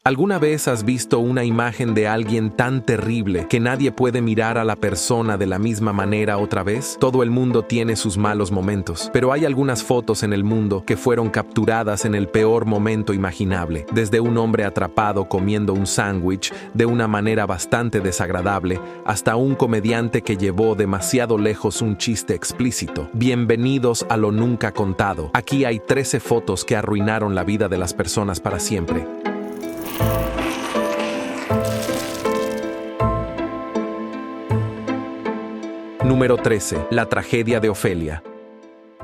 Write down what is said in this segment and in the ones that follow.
¿Alguna vez has visto una imagen de alguien tan terrible que nadie puede mirar a la persona de la misma manera otra vez? Todo el mundo tiene sus malos momentos, pero hay algunas fotos en el mundo que fueron capturadas en el peor momento imaginable, desde un hombre atrapado comiendo un sándwich de una manera bastante desagradable, hasta un comediante que llevó demasiado lejos un chiste explícito. Bienvenidos a lo nunca contado. Aquí hay 13 fotos que arruinaron la vida de las personas para siempre. Número 13. La tragedia de Ofelia.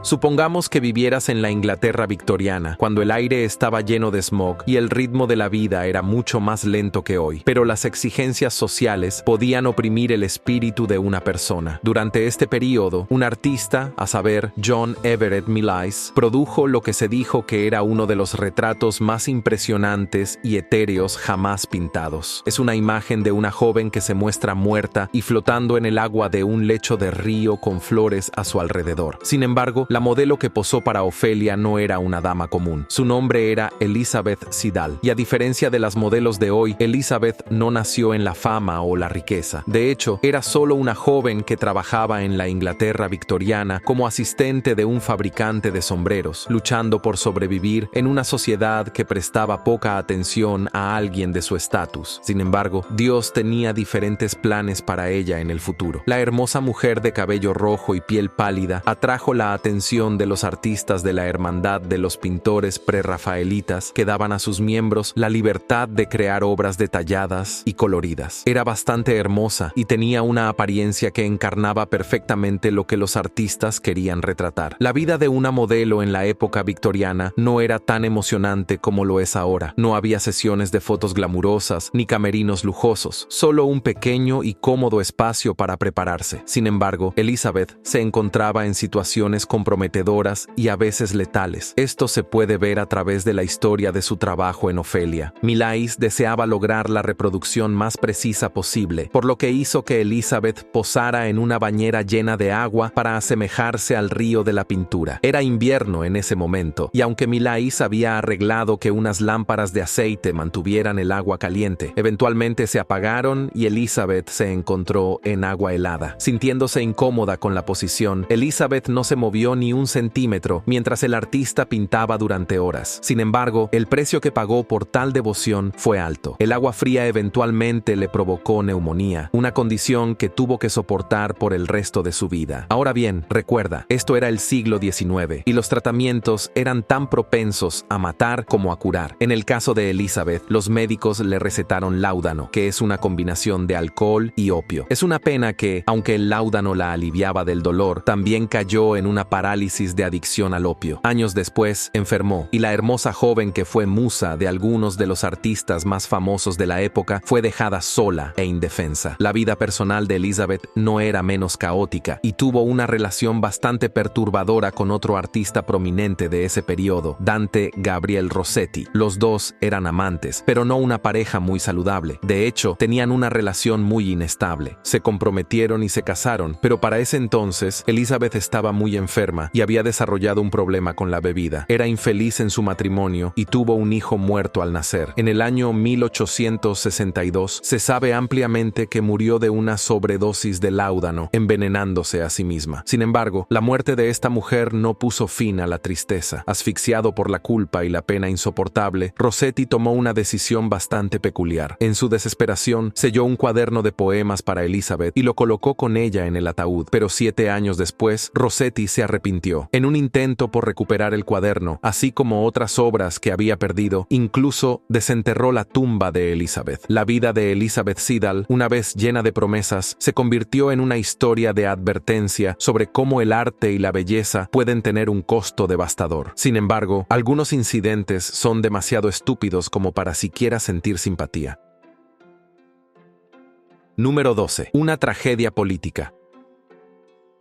Supongamos que vivieras en la Inglaterra victoriana, cuando el aire estaba lleno de smog y el ritmo de la vida era mucho más lento que hoy, pero las exigencias sociales podían oprimir el espíritu de una persona. Durante este período, un artista, a saber, John Everett Millais, produjo lo que se dijo que era uno de los retratos más impresionantes y etéreos jamás pintados. Es una imagen de una joven que se muestra muerta y flotando en el agua de un lecho de río con flores a su alrededor. Sin embargo, la modelo que posó para Ofelia no era una dama común. Su nombre era Elizabeth Siddal, y a diferencia de las modelos de hoy, Elizabeth no nació en la fama o la riqueza. De hecho, era solo una joven que trabajaba en la Inglaterra victoriana como asistente de un fabricante de sombreros, luchando por sobrevivir en una sociedad que prestaba poca atención a alguien de su estatus. Sin embargo, Dios tenía diferentes planes para ella en el futuro. La hermosa mujer de cabello rojo y piel pálida atrajo la atención de los artistas de la hermandad de los pintores prerrafaelitas que daban a sus miembros la libertad de crear obras detalladas y coloridas. Era bastante hermosa y tenía una apariencia que encarnaba perfectamente lo que los artistas querían retratar. La vida de una modelo en la época victoriana no era tan emocionante como lo es ahora. No había sesiones de fotos glamurosas ni camerinos lujosos, solo un pequeño y cómodo espacio para prepararse. Sin embargo, Elizabeth se encontraba en situaciones comprometedoras y a veces letales. Esto se puede ver a través de la historia de su trabajo en Ofelia. Millais deseaba lograr la reproducción más precisa posible, por lo que hizo que Elizabeth posara en una bañera llena de agua para asemejarse al río de la pintura. Era invierno en ese momento, y aunque Millais había arreglado que unas lámparas de aceite mantuvieran el agua caliente, eventualmente se apagaron y Elizabeth se encontró en agua helada. Sintiéndose incómoda con la posición, Elizabeth no se movió ni un centímetro mientras el artista pintaba durante horas. Sin embargo, el precio que pagó por tal devoción fue alto. El agua fría eventualmente le provocó neumonía, una condición que tuvo que soportar por el resto de su vida. Ahora bien, recuerda, esto era el siglo XIX y los tratamientos eran tan propensos a matar como a curar. En el caso de Elizabeth, los médicos le recetaron láudano, que es una combinación de alcohol y opio. Es una pena que, aunque el láudano la aliviaba del dolor, también cayó en una parálisis de adicción al opio. Años después, enfermó, y la hermosa joven que fue musa de algunos de los artistas más famosos de la época fue dejada sola e indefensa. La vida personal de Elizabeth no era menos caótica, y tuvo una relación bastante perturbadora con otro artista prominente de ese periodo, Dante Gabriel Rossetti. Los dos eran amantes, pero no una pareja muy saludable. De hecho, tenían una relación muy inestable. Se comprometieron y se casaron, pero para ese entonces, Elizabeth estaba muy enferma y había desarrollado un problema con la bebida. Era infeliz en su matrimonio y tuvo un hijo muerto al nacer. En el año 1862 se sabe ampliamente que murió de una sobredosis de láudano, envenenándose a sí misma. Sin embargo, la muerte de esta mujer no puso fin a la tristeza. Asfixiado por la culpa y la pena insoportable, Rossetti tomó una decisión bastante peculiar. En su desesperación, selló un cuaderno de poemas para Elizabeth y lo colocó con ella en el ataúd. Pero 7 años después, Rossetti se arrepintió. En un intento por recuperar el cuaderno, así como otras obras que había perdido, incluso desenterró la tumba de Elizabeth. La vida de Elizabeth Siddal, una vez llena de promesas, se convirtió en una historia de advertencia sobre cómo el arte y la belleza pueden tener un costo devastador. Sin embargo, algunos incidentes son demasiado estúpidos como para siquiera sentir simpatía. Número 12. Una tragedia política.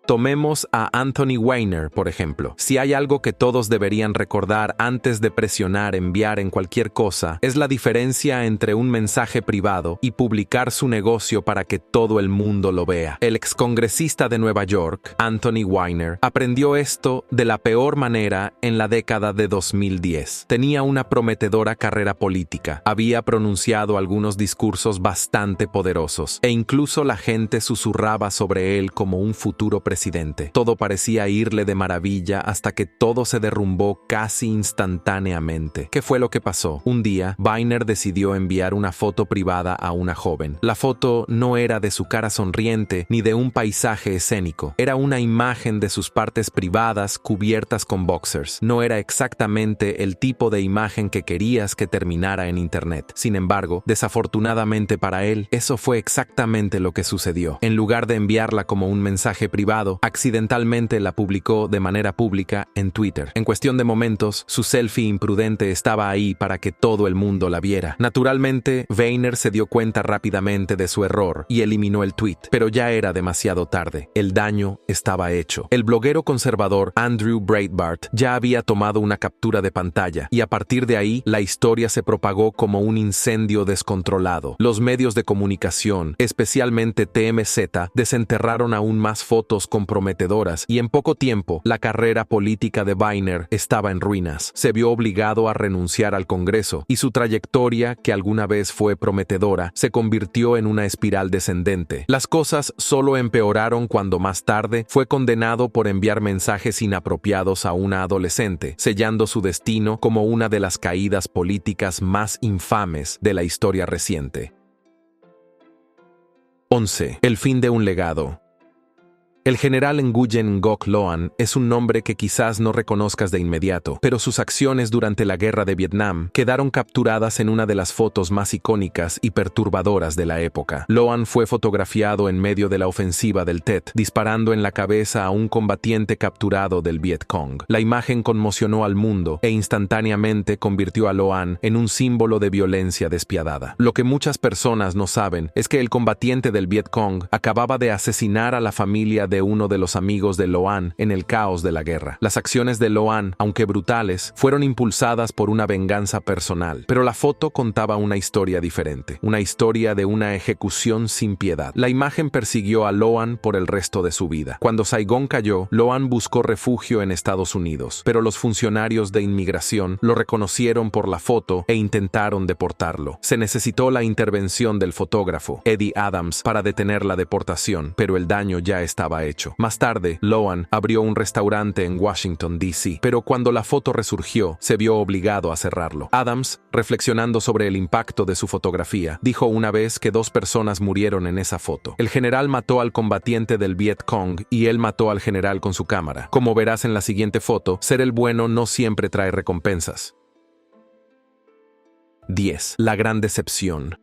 Tomemos a Anthony Weiner, por ejemplo. Si hay algo que todos deberían recordar antes de presionar enviar en cualquier cosa, es la diferencia entre un mensaje privado y publicar su negocio para que todo el mundo lo vea. El excongresista de Nueva York, Anthony Weiner, aprendió esto de la peor manera en la década de 2010. Tenía una prometedora carrera política, había pronunciado algunos discursos bastante poderosos, e incluso la gente susurraba sobre él como un futuro presidente. Todo parecía irle de maravilla hasta que todo se derrumbó casi instantáneamente. ¿Qué fue lo que pasó? Un día, Weiner decidió enviar una foto privada a una joven. La foto no era de su cara sonriente ni de un paisaje escénico. Era una imagen de sus partes privadas cubiertas con boxers. No era exactamente el tipo de imagen que querías que terminara en internet. Sin embargo, desafortunadamente para él, eso fue exactamente lo que sucedió. En lugar de enviarla como un mensaje privado, accidentalmente la publicó de manera pública en Twitter. En cuestión de momentos, su selfie imprudente estaba ahí para que todo el mundo la viera. Naturalmente, Weiner se dio cuenta rápidamente de su error y eliminó el tweet, pero ya era demasiado tarde. El daño estaba hecho. El bloguero conservador Andrew Breitbart ya había tomado una captura de pantalla y a partir de ahí la historia se propagó como un incendio descontrolado. Los medios de comunicación, especialmente TMZ, desenterraron aún más fotos comprometedoras y en poco tiempo la carrera política de Weiner estaba en ruinas. Se vio obligado a renunciar al Congreso y su trayectoria, que alguna vez fue prometedora, se convirtió en una espiral descendente. Las cosas solo empeoraron cuando más tarde fue condenado por enviar mensajes inapropiados a una adolescente, sellando su destino como una de las caídas políticas más infames de la historia reciente. 11. El fin de un legado. El general Nguyen Ngoc Loan es un nombre que quizás no reconozcas de inmediato, pero sus acciones durante la guerra de Vietnam quedaron capturadas en una de las fotos más icónicas y perturbadoras de la época. Loan fue fotografiado en medio de la ofensiva del Tet, disparando en la cabeza a un combatiente capturado del Viet Cong. La imagen conmocionó al mundo e instantáneamente convirtió a Loan en un símbolo de violencia despiadada. Lo que muchas personas no saben es que el combatiente del Viet Cong acababa de asesinar a la familia de uno de los amigos de Loan en el caos de la guerra. Las acciones de Loan, aunque brutales, fueron impulsadas por una venganza personal, pero la foto contaba una historia diferente, una historia de una ejecución sin piedad. La imagen persiguió a Loan por el resto de su vida. Cuando Saigón cayó, Loan buscó refugio en Estados Unidos, pero los funcionarios de inmigración lo reconocieron por la foto e intentaron deportarlo. Se necesitó la intervención del fotógrafo, Eddie Adams, para detener la deportación, pero el daño ya estaba hecho. Más tarde, Loan abrió un restaurante en Washington, D.C., pero cuando la foto resurgió, se vio obligado a cerrarlo. Adams, reflexionando sobre el impacto de su fotografía, dijo una vez que 2 personas murieron en esa foto. El general mató al combatiente del Viet Cong y él mató al general con su cámara. Como verás en la siguiente foto, ser el bueno no siempre trae recompensas. 10. La gran decepción.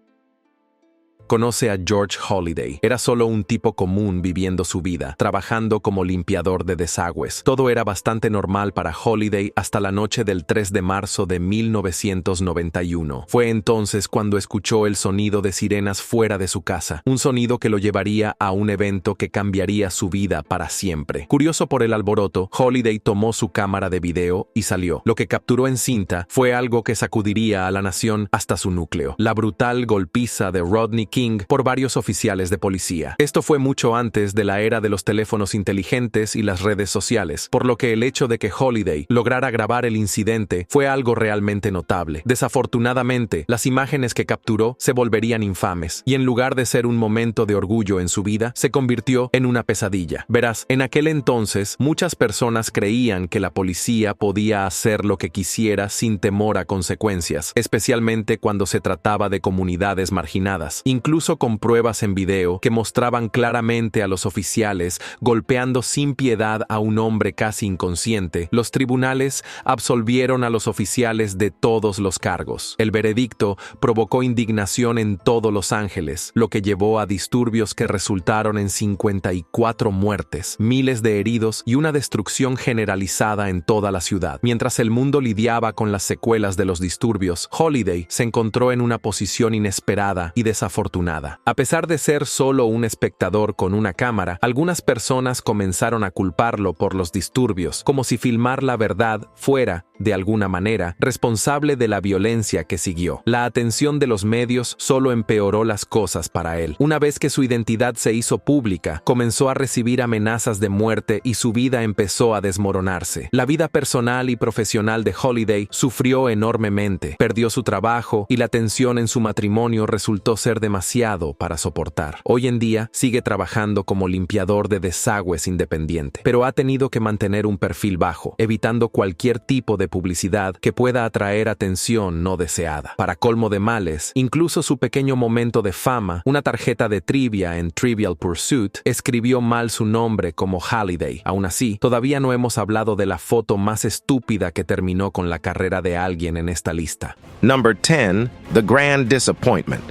Conoce a George Holiday. Era solo un tipo común viviendo su vida, trabajando como limpiador de desagües. Todo era bastante normal para Holiday hasta la noche del 3 de marzo de 1991. Fue entonces cuando escuchó el sonido de sirenas fuera de su casa, un sonido que lo llevaría a un evento que cambiaría su vida para siempre. Curioso por el alboroto, Holiday tomó su cámara de video y salió. Lo que capturó en cinta fue algo que sacudiría a la nación hasta su núcleo: la brutal golpiza de Rodney King por varios oficiales de policía. Esto fue mucho antes de la era de los teléfonos inteligentes y las redes sociales, por lo que el hecho de que Holiday lograra grabar el incidente fue algo realmente notable. Desafortunadamente, las imágenes que capturó se volverían infames, y en lugar de ser un momento de orgullo en su vida, se convirtió en una pesadilla. Verás, en aquel entonces, muchas personas creían que la policía podía hacer lo que quisiera sin temor a consecuencias, especialmente cuando se trataba de comunidades marginadas. Incluso con pruebas en video que mostraban claramente a los oficiales golpeando sin piedad a un hombre casi inconsciente, los tribunales absolvieron a los oficiales de todos los cargos. El veredicto provocó indignación en todo Los Ángeles, lo que llevó a disturbios que resultaron en 54 muertes, miles de heridos y una destrucción generalizada en toda la ciudad. Mientras el mundo lidiaba con las secuelas de los disturbios, Holiday se encontró en una posición inesperada y desafortunada desafortunada. A pesar de ser solo un espectador con una cámara, algunas personas comenzaron a culparlo por los disturbios, como si filmar la verdad fuera, de alguna manera, responsable de la violencia que siguió. La atención de los medios solo empeoró las cosas para él. Una vez que su identidad se hizo pública, comenzó a recibir amenazas de muerte y su vida empezó a desmoronarse. La vida personal y profesional de Holiday sufrió enormemente, perdió su trabajo y la tensión en su matrimonio resultó ser demasiado para soportar. Hoy en día sigue trabajando como limpiador de desagües independiente, pero ha tenido que mantener un perfil bajo, evitando cualquier tipo de publicidad que pueda atraer atención no deseada. Para colmo de males, incluso su pequeño momento de fama, una tarjeta de trivia en Trivial Pursuit, escribió mal su nombre como Halliday. Aún así, todavía no hemos hablado de la foto más estúpida que terminó con la carrera de alguien en esta lista. Number 10. The Grand Disappointment.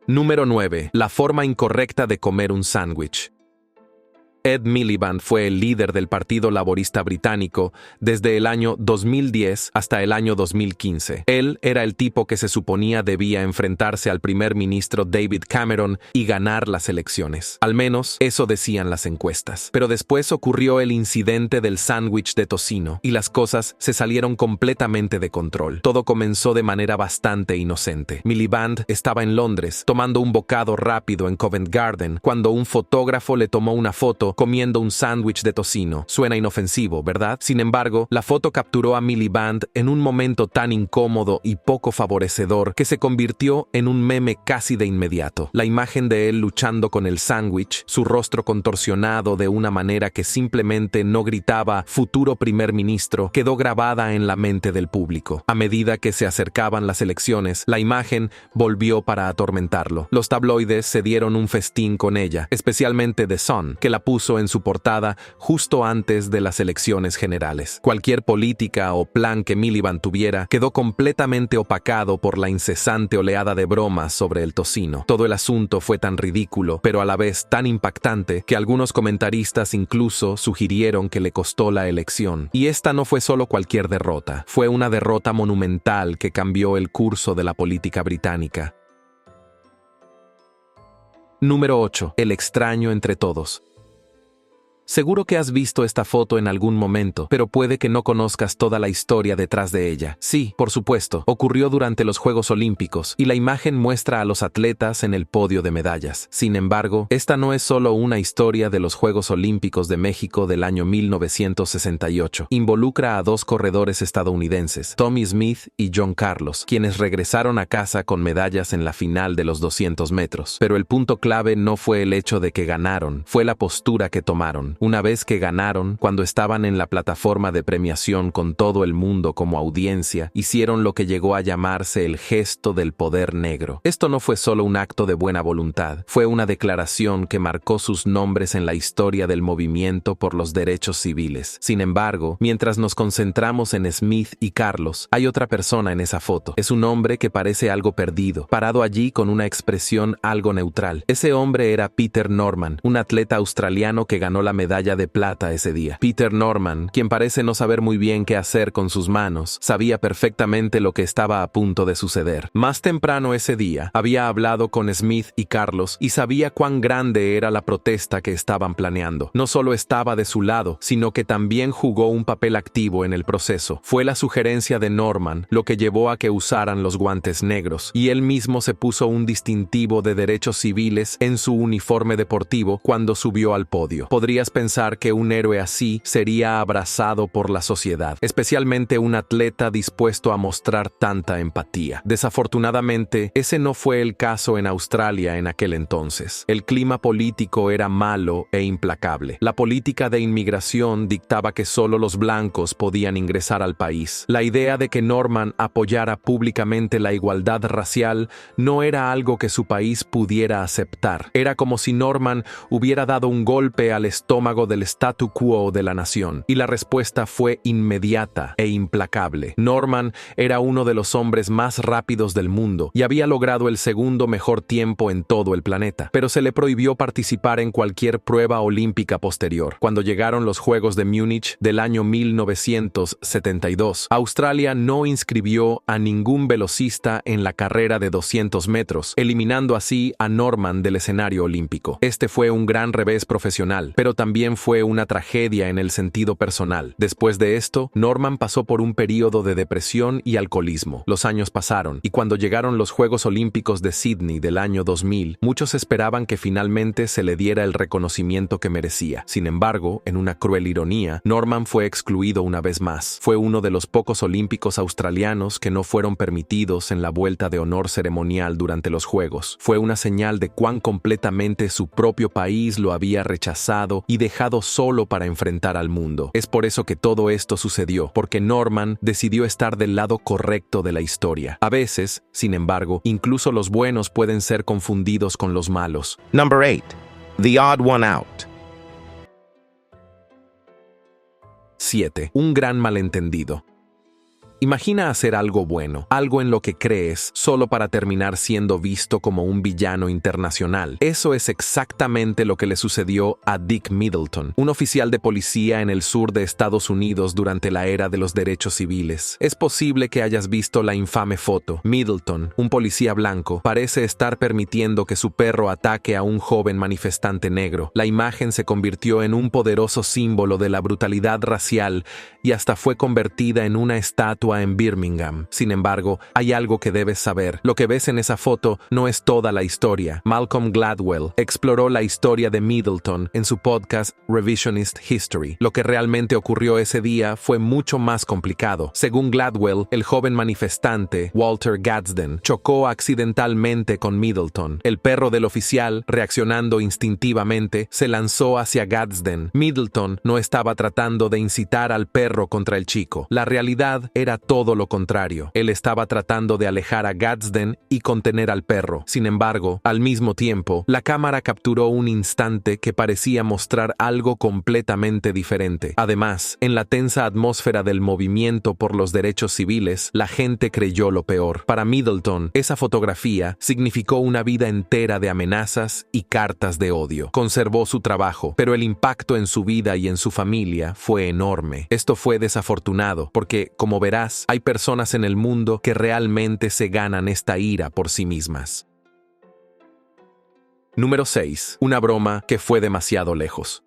Número 9. La forma incorrecta de comer un sándwich. Ed Miliband fue el líder del Partido Laborista Británico desde el año 2010 hasta el año 2015. Él era el tipo que se suponía debía enfrentarse al primer ministro David Cameron y ganar las elecciones. Al menos, eso decían las encuestas. Pero después ocurrió el incidente del sándwich de tocino y las cosas se salieron completamente de control. Todo comenzó de manera bastante inocente. Miliband estaba en Londres tomando un bocado rápido en Covent Garden cuando un fotógrafo le tomó una foto comiendo un sándwich de tocino. Suena inofensivo, ¿verdad? Sin embargo, la foto capturó a Miliband en un momento tan incómodo y poco favorecedor que se convirtió en un meme casi de inmediato. La imagen de él luchando con el sándwich, su rostro contorsionado de una manera que simplemente no gritaba "futuro primer ministro", quedó grabada en la mente del público. A medida que se acercaban las elecciones, la imagen volvió para atormentarlo. Los tabloides se dieron un festín con ella, especialmente The Sun, que la puso en su portada justo antes de las elecciones generales. Cualquier política o plan que Miliband tuviera quedó completamente opacado por la incesante oleada de bromas sobre el tocino. Todo el asunto fue tan ridículo, pero a la vez tan impactante, que algunos comentaristas incluso sugirieron que le costó la elección. Y esta no fue solo cualquier derrota, fue una derrota monumental que cambió el curso de la política británica. Número 8. El extraño entre todos. Seguro que has visto esta foto en algún momento, pero puede que no conozcas toda la historia detrás de ella. Sí, por supuesto, ocurrió durante los Juegos Olímpicos, y la imagen muestra a los atletas en el podio de medallas. Sin embargo, esta no es solo una historia de los Juegos Olímpicos de México del año 1968. Involucra a dos corredores estadounidenses, Tommie Smith y John Carlos, quienes regresaron a casa con medallas en la final de los 200 metros. Pero el punto clave no fue el hecho de que ganaron, fue la postura que tomaron. Una vez que ganaron, cuando estaban en la plataforma de premiación con todo el mundo como audiencia, hicieron lo que llegó a llamarse el gesto del poder negro. Esto no fue solo un acto de buena voluntad, fue una declaración que marcó sus nombres en la historia del movimiento por los derechos civiles. Sin embargo, mientras nos concentramos en Smith y Carlos, hay otra persona en esa foto. Es un hombre que parece algo perdido, parado allí con una expresión algo neutral. Ese hombre era Peter Norman, un atleta australiano que ganó la medalla de plata ese día. Peter Norman, quien parece no saber muy bien qué hacer con sus manos, sabía perfectamente lo que estaba a punto de suceder. Más temprano ese día, había hablado con Smith y Carlos y sabía cuán grande era la protesta que estaban planeando. No solo estaba de su lado, sino que también jugó un papel activo en el proceso. Fue la sugerencia de Norman lo que llevó a que usaran los guantes negros, y él mismo se puso un distintivo de derechos civiles en su uniforme deportivo cuando subió al podio. Podrías pensar que un héroe así sería abrazado por la sociedad, especialmente un atleta dispuesto a mostrar tanta empatía. Desafortunadamente, ese no fue el caso en Australia en aquel entonces. El clima político era malo e implacable. La política de inmigración dictaba que solo los blancos podían ingresar al país. La idea de que Norman apoyara públicamente la igualdad racial no era algo que su país pudiera aceptar. Era como si Norman hubiera dado un golpe al estómago estómago del statu quo de la nación, y la respuesta fue inmediata e implacable. Norman era uno de los hombres más rápidos del mundo y había logrado el segundo mejor tiempo en todo el planeta, pero se le prohibió participar en cualquier prueba olímpica posterior. Cuando llegaron los Juegos de Múnich del año 1972, Australia no inscribió a ningún velocista en la carrera de 200 metros, eliminando así a Norman del escenario olímpico. Este fue un gran revés profesional, pero también fue una tragedia en el sentido personal. Después de esto, Norman pasó por un período de depresión y alcoholismo. Los años pasaron, y cuando llegaron los Juegos Olímpicos de Sydney del año 2000, muchos esperaban que finalmente se le diera el reconocimiento que merecía. Sin embargo, en una cruel ironía, Norman fue excluido una vez más. Fue uno de los pocos olímpicos australianos que no fueron permitidos en la vuelta de honor ceremonial durante los Juegos. Fue una señal de cuán completamente su propio país lo había rechazado y dejado solo para enfrentar al mundo. Es por eso que todo esto sucedió, porque Norman decidió estar del lado correcto de la historia. A veces, sin embargo, incluso los buenos pueden ser confundidos con los malos. Number 8. The odd one out. 7. Un gran malentendido. Imagina hacer algo bueno, algo en lo que crees, solo para terminar siendo visto como un villano internacional. Eso es exactamente lo que le sucedió a Dick Middleton, un oficial de policía en el sur de Estados Unidos durante la era de los derechos civiles. Es posible que hayas visto la infame foto. Middleton, un policía blanco, parece estar permitiendo que su perro ataque a un joven manifestante negro. La imagen se convirtió en un poderoso símbolo de la brutalidad racial y hasta fue convertida en una estatua en Birmingham. Sin embargo, hay algo que debes saber. Lo que ves en esa foto no es toda la historia. Malcolm Gladwell exploró la historia de Middleton en su podcast Revisionist History. Lo que realmente ocurrió ese día fue mucho más complicado. Según Gladwell, el joven manifestante, Walter Gadsden, chocó accidentalmente con Middleton. El perro del oficial, reaccionando instintivamente, se lanzó hacia Gadsden. Middleton no estaba tratando de incitar al perro contra el chico. La realidad era todo lo contrario. Él estaba tratando de alejar a Gadsden y contener al perro. Sin embargo, al mismo tiempo, la cámara capturó un instante que parecía mostrar algo completamente diferente. Además, en la tensa atmósfera del movimiento por los derechos civiles, la gente creyó lo peor. Para Middleton, esa fotografía significó una vida entera de amenazas y cartas de odio. Conservó su trabajo, pero el impacto en su vida y en su familia fue enorme. Esto fue desafortunado, porque, como verás, hay personas en el mundo que realmente se ganan esta ira por sí mismas. Número 6. Una broma que fue demasiado lejos.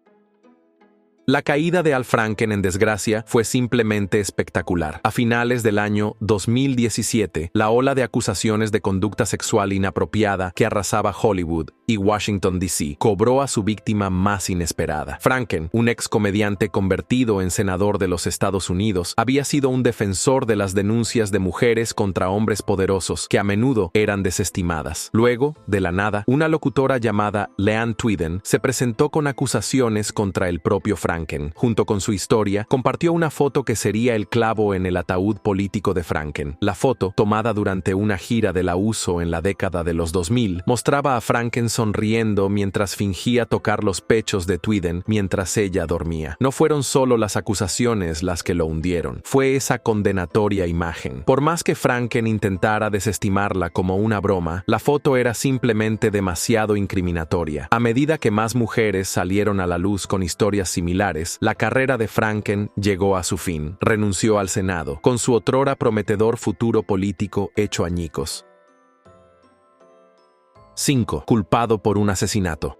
La caída de Al Franken en desgracia fue simplemente espectacular. A finales del año 2017, la ola de acusaciones de conducta sexual inapropiada que arrasaba Hollywood y Washington, D.C., cobró a su víctima más inesperada. Franken, un ex comediante convertido en senador de los Estados Unidos, había sido un defensor de las denuncias de mujeres contra hombres poderosos que a menudo eran desestimadas. Luego, de la nada, una locutora llamada Leanne Tweeden se presentó con acusaciones contra el propio Franken. Junto con su historia, compartió una foto que sería el clavo en el ataúd político de Franken. La foto, tomada durante una gira de la USO en la década de los 2000, mostraba a Franken sonriendo mientras fingía tocar los pechos de Tweeden mientras ella dormía. No fueron solo las acusaciones las que lo hundieron, fue esa condenatoria imagen. Por más que Franken intentara desestimarla como una broma, la foto era simplemente demasiado incriminatoria. A medida que más mujeres salieron a la luz con historias similares, la carrera de Franken llegó a su fin. Renunció al Senado, con su otrora prometedor futuro político hecho añicos. 5. Culpado por un asesinato.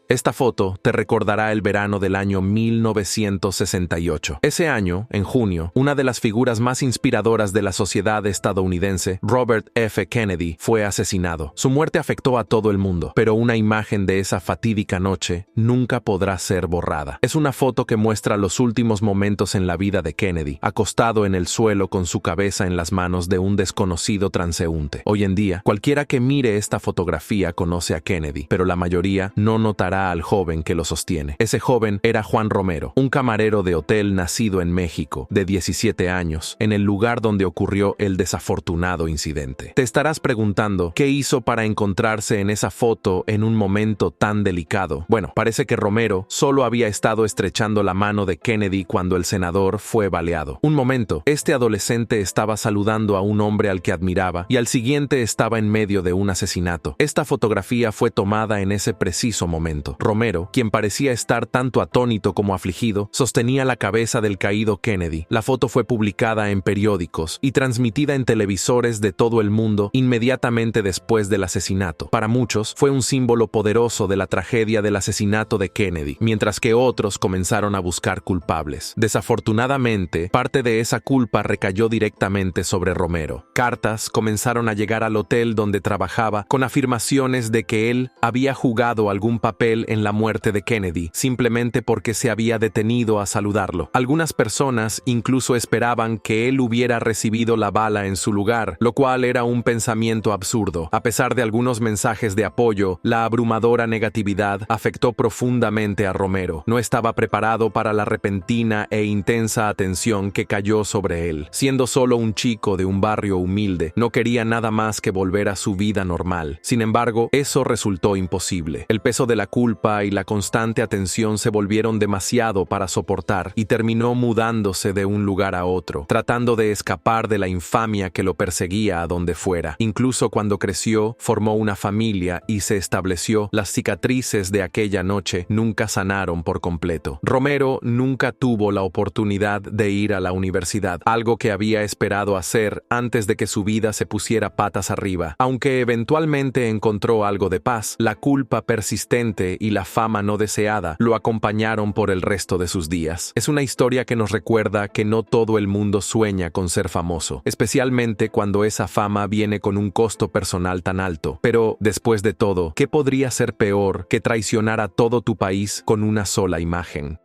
Esta foto te recordará el verano del año 1968. Ese año, en junio, una de las figuras más inspiradoras de la sociedad estadounidense, Robert F. Kennedy, fue asesinado. Su muerte afectó a todo el mundo, pero una imagen de esa fatídica noche nunca podrá ser borrada. Es una foto que muestra los últimos momentos en la vida de Kennedy, acostado en el suelo con su cabeza en las manos de un desconocido transeúnte. Hoy en día, cualquiera que mire esta fotografía conoce a Kennedy, pero la mayoría no notará recordará al joven que lo sostiene. Ese joven era Juan Romero, un camarero de hotel nacido en México, de 17 años, en el lugar donde ocurrió el desafortunado incidente. Te estarás preguntando, ¿qué hizo para encontrarse en esa foto en un momento tan delicado? Bueno, parece que Romero solo había estado estrechando la mano de Kennedy cuando el senador fue baleado. Un momento, este adolescente estaba saludando a un hombre al que admiraba y al siguiente estaba en medio de un asesinato. Esta fotografía fue tomada en ese preciso momento. Romero, quien parecía estar tanto atónito como afligido, sostenía la cabeza del caído Kennedy. La foto fue publicada en periódicos y transmitida en televisores de todo el mundo inmediatamente después del asesinato. Para muchos, fue un símbolo poderoso de la tragedia del asesinato de Kennedy, mientras que otros comenzaron a buscar culpables. Desafortunadamente, parte de esa culpa recayó directamente sobre Romero. Cartas comenzaron a llegar al hotel donde trabajaba con afirmaciones de que él había jugado algún papel en la muerte de Kennedy, simplemente porque se había detenido a saludarlo. Algunas personas incluso esperaban que él hubiera recibido la bala en su lugar, lo cual era un pensamiento absurdo. A pesar de algunos mensajes de apoyo, la abrumadora negatividad afectó profundamente a Romero. No estaba preparado para la repentina e intensa atención que cayó sobre él. Siendo solo un chico de un barrio humilde, no quería nada más que volver a su vida normal. Sin embargo, eso resultó imposible. El peso de la culpa y la constante atención se volvieron demasiado para soportar y terminó mudándose de un lugar a otro, tratando de escapar de la infamia que lo perseguía a donde fuera. Incluso cuando creció, formó una familia y se estableció, las cicatrices de aquella noche nunca sanaron por completo. Romero nunca tuvo la oportunidad de ir a la universidad, algo que había esperado hacer antes de que su vida se pusiera patas arriba. Aunque eventualmente encontró algo de paz, la culpa persistente y la fama no deseada lo acompañaron por el resto de sus días. Es una historia que nos recuerda que no todo el mundo sueña con ser famoso, especialmente cuando esa fama viene con un costo personal tan alto. Pero, después de todo, ¿qué podría ser peor que traicionar a todo tu país con una sola imagen?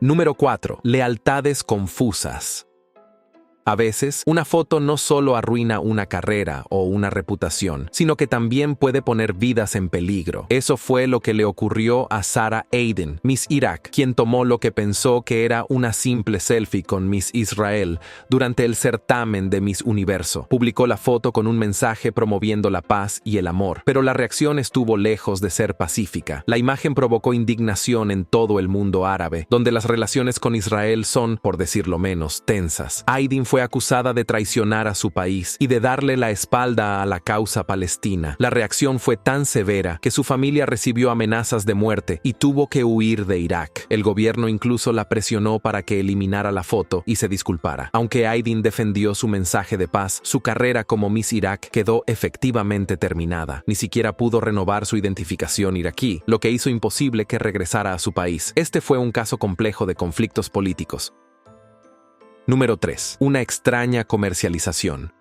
Número 4. Lealtades confusas. A veces, una foto no solo arruina una carrera o una reputación, sino que también puede poner vidas en peligro. Eso fue lo que le ocurrió a Sarah Aiden, Miss Irak, quien tomó lo que pensó que era una simple selfie con Miss Israel durante el certamen de Miss Universo. Publicó la foto con un mensaje promoviendo la paz y el amor, pero la reacción estuvo lejos de ser pacífica. La imagen provocó indignación en todo el mundo árabe, donde las relaciones con Israel son, por decirlo menos, tensas. Aiden fue acusada de traicionar a su país y de darle la espalda a la causa palestina. La reacción fue tan severa que su familia recibió amenazas de muerte y tuvo que huir de Irak. El gobierno incluso la presionó para que eliminara la foto y se disculpara. Aunque Aiden defendió su mensaje de paz, su carrera como Miss Irak quedó efectivamente terminada. Ni siquiera pudo renovar su identificación iraquí, lo que hizo imposible que regresara a su país. Este fue un caso complejo de conflictos políticos. Número 3. Una extraña comercialización.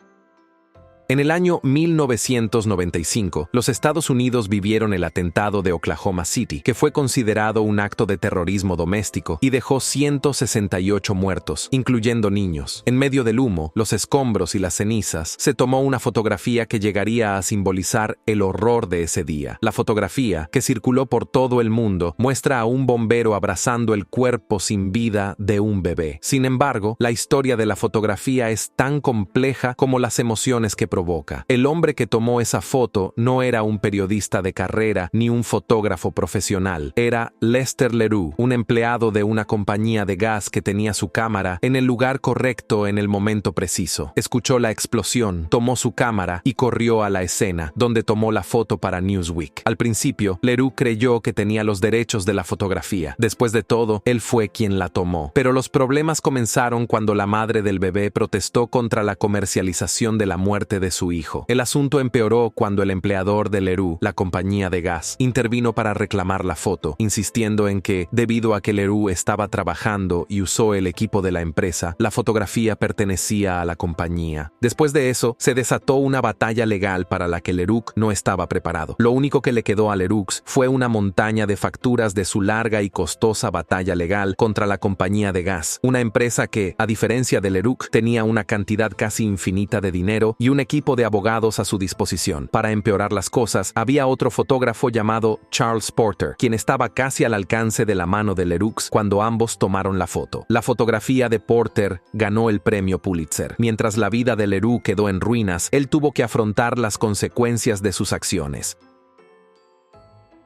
En el año 1995, los Estados Unidos vivieron el atentado de Oklahoma City, que fue considerado un acto de terrorismo doméstico y dejó 168 muertos, incluyendo niños. En medio del humo, los escombros y las cenizas, se tomó una fotografía que llegaría a simbolizar el horror de ese día. La fotografía, que circuló por todo el mundo, muestra a un bombero abrazando el cuerpo sin vida de un bebé. Sin embargo, la historia de la fotografía es tan compleja como las emociones que provoca. El hombre que tomó esa foto no era un periodista de carrera ni un fotógrafo profesional. Era Lester Leroux, un empleado de una compañía de gas que tenía su cámara en el lugar correcto en el momento preciso. Escuchó la explosión, tomó su cámara y corrió a la escena, donde tomó la foto para Newsweek. Al principio, Leroux creyó que tenía los derechos de la fotografía. Después de todo, él fue quien la tomó. Pero los problemas comenzaron cuando la madre del bebé protestó contra la comercialización de la muerte de su hijo. El asunto empeoró cuando el empleador de Leroux, la compañía de gas, intervino para reclamar la foto, insistiendo en que, debido a que Leroux estaba trabajando y usó el equipo de la empresa, la fotografía pertenecía a la compañía. Después de eso, se desató una batalla legal para la que Leroux no estaba preparado. Lo único que le quedó a Leroux fue una montaña de facturas de su larga y costosa batalla legal contra la compañía de gas, una empresa que, a diferencia de Leroux, tenía una cantidad casi infinita de dinero y un equipo equipo de abogados a su disposición. Para empeorar las cosas, había otro fotógrafo llamado Charles Porter, quien estaba casi al alcance de la mano de Leroux cuando ambos tomaron la foto. La fotografía de Porter ganó el premio Pulitzer. Mientras la vida de Leroux quedó en ruinas, él tuvo que afrontar las consecuencias de sus acciones.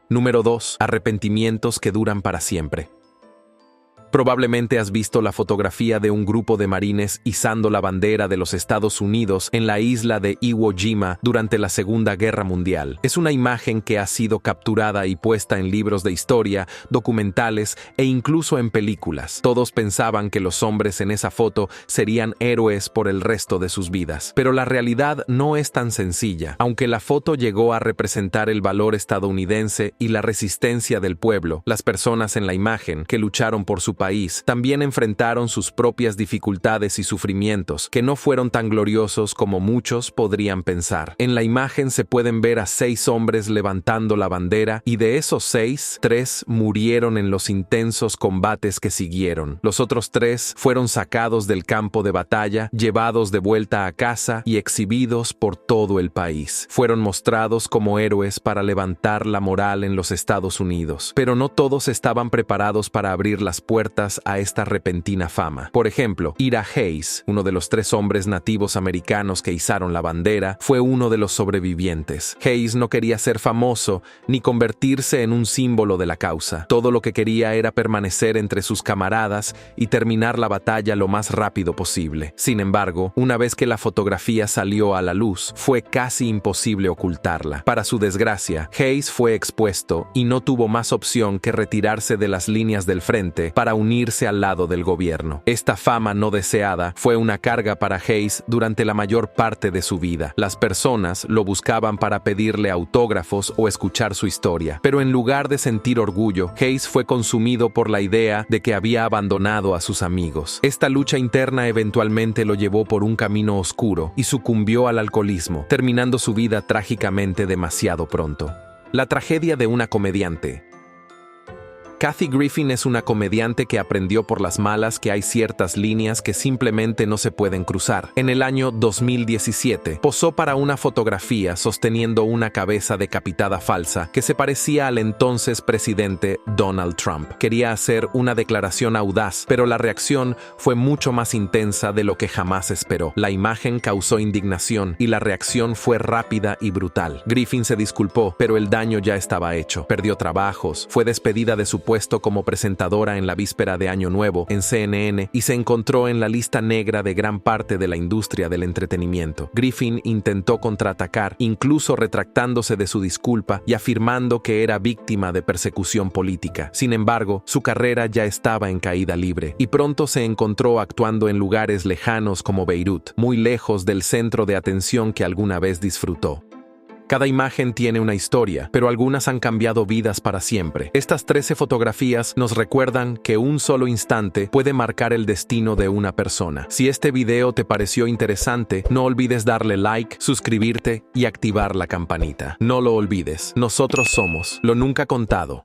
Número 2. Arrepentimientos que duran para siempre. Probablemente has visto la fotografía de un grupo de marines izando la bandera de los Estados Unidos en la isla de Iwo Jima durante la Segunda Guerra Mundial. Es una imagen que ha sido capturada y puesta en libros de historia, documentales e incluso en películas. Todos pensaban que los hombres en esa foto serían héroes por el resto de sus vidas. Pero la realidad no es tan sencilla. Aunque la foto llegó a representar el valor estadounidense y la resistencia del pueblo, las personas en la imagen, que lucharon por su país, también enfrentaron sus propias dificultades y sufrimientos, que no fueron tan gloriosos como muchos podrían pensar. En la imagen se pueden ver a 6 hombres levantando la bandera, y de esos 6, 3 murieron en los intensos combates que siguieron. Los otros 3 fueron sacados del campo de batalla, llevados de vuelta a casa y exhibidos por todo el país. Fueron mostrados como héroes para levantar la moral en los Estados Unidos. Pero no todos estaban preparados para abrir las puertas a esta repentina fama. Por ejemplo, Ira Hayes, uno de los 3 hombres nativos americanos que izaron la bandera, fue uno de los sobrevivientes. Hayes no quería ser famoso ni convertirse en un símbolo de la causa. Todo lo que quería era permanecer entre sus camaradas y terminar la batalla lo más rápido posible. Sin embargo, una vez que la fotografía salió a la luz, fue casi imposible ocultarla. Para su desgracia, Hayes fue expuesto y no tuvo más opción que retirarse de las líneas del frente para unirse al lado del gobierno. Esta fama no deseada fue una carga para Hayes durante la mayor parte de su vida. Las personas lo buscaban para pedirle autógrafos o escuchar su historia, pero en lugar de sentir orgullo, Hayes fue consumido por la idea de que había abandonado a sus amigos. Esta lucha interna eventualmente lo llevó por un camino oscuro y sucumbió al alcoholismo, terminando su vida trágicamente demasiado pronto. La tragedia de una comediante. Kathy Griffin es una comediante que aprendió por las malas que hay ciertas líneas que simplemente no se pueden cruzar. En el año 2017, posó para una fotografía sosteniendo una cabeza decapitada falsa que se parecía al entonces presidente Donald Trump. Quería hacer una declaración audaz, pero la reacción fue mucho más intensa de lo que jamás esperó. La imagen causó indignación y la reacción fue rápida y brutal. Griffin se disculpó, pero el daño ya estaba hecho. Perdió trabajos, fue despedida de su puesto como presentadora en la víspera de Año Nuevo en CNN y se encontró en la lista negra de gran parte de la industria del entretenimiento. Griffin intentó contraatacar, incluso retractándose de su disculpa y afirmando que era víctima de persecución política. Sin embargo, su carrera ya estaba en caída libre y pronto se encontró actuando en lugares lejanos como Beirut, muy lejos del centro de atención que alguna vez disfrutó. Cada imagen tiene una historia, pero algunas han cambiado vidas para siempre. Estas 13 fotografías nos recuerdan que un solo instante puede marcar el destino de una persona. Si este video te pareció interesante, no olvides darle like, suscribirte y activar la campanita. No lo olvides, nosotros somos Lo Nunca Contado.